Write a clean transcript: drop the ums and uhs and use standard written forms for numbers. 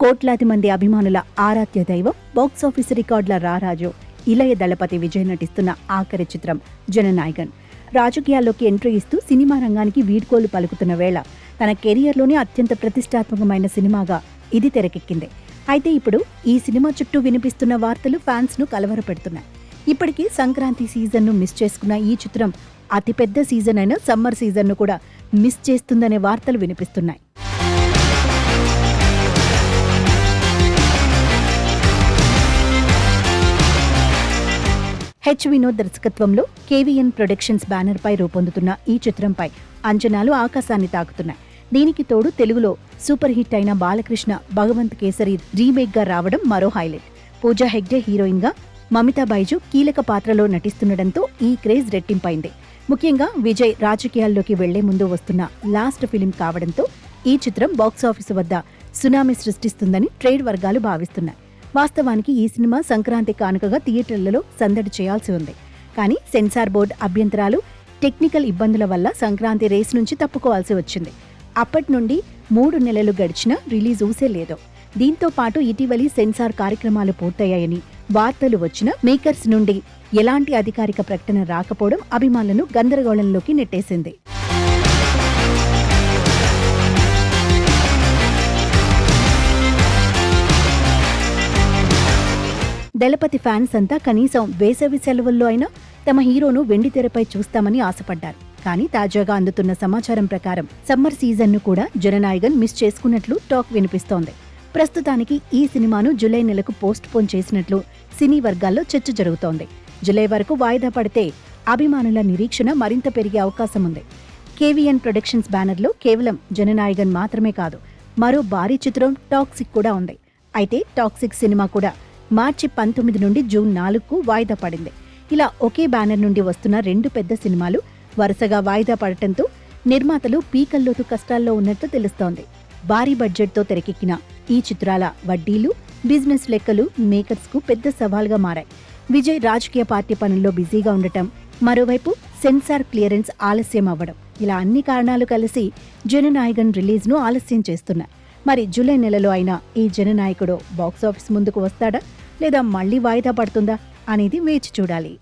కోట్లాది మంది అభిమానుల ఆరాధ్య దైవం, బాక్సాఫీస్ రికార్డుల రారాజు ఇళయ దళపతి విజయ్ నటిస్తున్న ఆఖరి చిత్రం జననాయగన్. రాజకీయాల్లోకి ఎంట్రీ ఇస్తూ సినిమా రంగానికి వీడ్కోలు పలుకుతున్న వేళ తన కెరియర్లోనే అత్యంత ప్రతిష్టాత్మకమైన సినిమాగా ఇది తెరకెక్కింది. అయితే ఇప్పుడు ఈ సినిమా చుట్టూ వినిపిస్తున్న వార్తలు ఫ్యాన్స్ను కలవరపెడుతున్నాయి. ఇప్పటికీ సంక్రాంతి సీజన్ను మిస్ చేసుకున్న ఈ చిత్రం అతిపెద్ద సీజన్ అయిన సమ్మర్ సీజన్ను కూడా మిస్ చేస్తుందనే వార్తలు వినిపిస్తున్నాయి. వినోద్ దర్శకత్వంలో కేవీఎన్ ప్రొడక్షన్స్ బ్యానర్ పై రూపొందుతున్న ఈ చిత్రంపై అంచనాలు ఆకాశాన్ని తాకుతున్నాయి. దీనికి తోడు తెలుగులో సూపర్ హిట్ అయిన బాలకృష్ణ భగవంత్ కేసరి రీమేక్ గా రావడం మరో హైలైట్. పూజా హెగ్డే హీరోయిన్ గా, మమితా బైజు కీలక పాత్రలో నటిస్తుండటంతో ఈ క్రేజ్ రెట్టింపైంది. ముఖ్యంగా విజయ్ రాజకీయాల్లోకి వెళ్లే ముందు వస్తున్న లాస్ట్ ఫిలిం కావడంతో ఈ చిత్రం బాక్సాఫీసు వద్ద సునామీ సృష్టిస్తుందని ట్రేడ్ వర్గాలు భావిస్తున్నాయి. వాస్తవానికి ఈ సినిమా సంక్రాంతి కానుకగా థియేటర్లలో సందడి చేయాల్సి ఉంది. కానీ సెన్సార్ బోర్డు అభ్యంతరాలు, టెక్నికల్ ఇబ్బందుల వల్ల సంక్రాంతి రేస్ నుంచి తప్పుకోవాల్సి వచ్చింది. అప్పటి నుండి 3 నెలలు గడిచినా రిలీజ్ ఊసే లేదు. దీంతో పాటు ఇటీవలి సెన్సార్ కార్యక్రమాలు పూర్తయ్యాయని వార్తలు వచ్చినా మేకర్స్ నుండి ఎలాంటి అధికారిక ప్రకటన రాకపోవడం అభిమానులను గందరగోళంలోకి నెట్టేసింది. దళపతి ఫ్యాన్స్ అంతా కనీసం వేసవి సెలవుల్లో అయినా తమ హీరోను వెండితెరపై చూస్తామని ఆశపడ్డారు. కానీ తాజాగా అందుతున్న సమాచారం ప్రకారం సమ్మర్ సీజన్ను కూడా జననాయగన్ మిస్ చేసుకున్నట్లు టాక్ వినిపిస్తోంది. ప్రస్తుతానికి ఈ సినిమాను జూలై నెలకు పోస్ట్ పోన్ చేసినట్లు సినీ వర్గాల్లో చర్చ జరుగుతోంది. జూలై వరకు వాయిదా పడితే అభిమానుల నిరీక్షణ మరింత పెరిగే అవకాశం ఉంది. కేవీఎన్ ప్రొడక్షన్స్ బ్యానర్లో కేవలం జననాయగన్ మాత్రమే కాదు, మరో భారీ చిత్రం టాక్సిక్ కూడా ఉంది. అయితే టాక్సిక్ సినిమా కూడా మార్చి 19 నుండి జూన్ 4కు వాయిదా పడింది. ఇలా ఒకే బ్యానర్ నుండి వస్తున్న 2 పెద్ద సినిమాలు వరుసగా వాయిదా పడటంతో నిర్మాతలు పీకల్లోతు కష్టాల్లో ఉన్నట్టు తెలుస్తోంది. భారీ బడ్జెట్తో తెరకెక్కిన ఈ చిత్రాల వడ్డీలు, బిజినెస్ లెక్కలు మేకర్స్కు పెద్ద సవాల్గా మారాయి. విజయ్ రాజకీయ పార్టీ పనుల్లో బిజీగా ఉండటం, మరోవైపు సెన్సార్ క్లియరెన్స్ ఆలస్యం అవ్వడం, ఇలా అన్ని కారణాలు కలిసి జననాయగన్ రిలీజ్ను ఆలస్యం చేస్తున్నాయి. మరి జూలై నెలలో అయినా ఈ జననాయకుడు బాక్సాఫీస్ ముందుకు వస్తాడా లేదా మళ్లీ వాయిదా పడుతుందా అనేది వేచి చూడాలి.